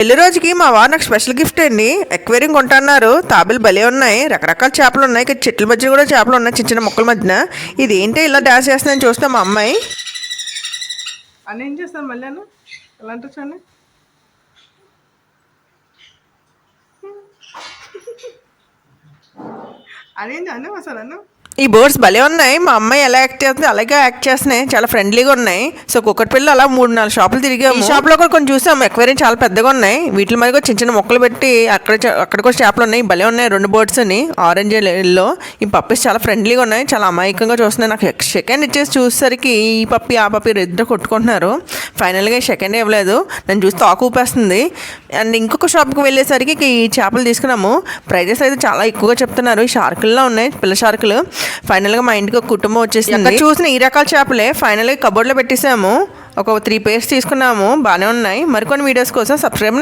పెళ్లి రోజుకి మా వారు నాకు స్పెషల్ గిఫ్ట్ అండి. ఎక్వేరియం కొంటున్నారు. తాబేలు భలే ఉన్నాయి. రకరకాల చేపలు ఉన్నాయి. ఇక్కడ చెట్ల మధ్య కూడా చేపలు ఉన్నాయి, చిన్న చిన్న మొక్కల మధ్యన. ఇది ఏంటి ఇలా డాన్స్ చేస్తుందని చూస్తే మా అమ్మాయి అని ఏం చేస్తాను మళ్ళీ ఎలా అంటే చూడండి. అదేంటి అన్న అసలు ఈ బర్డ్స్ భలే ఉన్నాయి. మా అమ్మాయి ఎలా యాక్ట్ చేస్తుంది అలాగే యాక్ట్ చేస్తున్నాయి. చాలా ఫ్రెండ్లీగా ఉన్నాయి. సో కుక్కటి పిల్లలు అలా 3-4 షాపులు తిరిగాము. ఈ షాప్లో కూడా కొంచెం చూసాము. ఎక్వేరియం చాలా పెద్దగా ఉన్నాయి. వీటి మీద కూడా చిన్న చిన్న మొక్కలు పెట్టి అక్కడ కూడా చేపలు ఉన్నాయి. భలే ఉన్నాయి 2 బర్డ్స్ అని, ఆరెంజ్ ఎల్లో. ఈ పప్పీస్ చాలా ఫ్రెండ్లీగా ఉన్నాయి. చాలా అమాయకంగా చూస్తున్నాయి. నాకు సెకండ్ ఇచ్చేసి చూసేసరికి ఈ పప్పి ఆ పప్పి ఇద్దరు కొట్టుకుంటున్నారు. ఫైనల్గా సెకండ్ ఇవ్వలేదు. నన్ను చూస్తే ఆకు ఊపేస్తుంది. అండ్ ఇంకొక షాప్కి వెళ్ళేసరికి ఈ చేపలు తీసుకున్నాము. ప్రైజెస్ అయితే చాలా ఎక్కువగా చెప్తున్నారు. ఈ షార్కుల్లో ఉన్నాయి, పిల్ల షార్కులు. ఫైనల్గా మా ఇంటికి ఒక కుటుంబం వచ్చేసింది. చూసిన ఈ రకాల చేపలే ఫైనల్గా కబోర్డ్లో పెట్టేసాము. ఒక 3 పేర్స్ తీసుకున్నాము. బాగానే ఉన్నాయి. మరికొన్ని వీడియోస్ కోసం సబ్స్క్రైబ్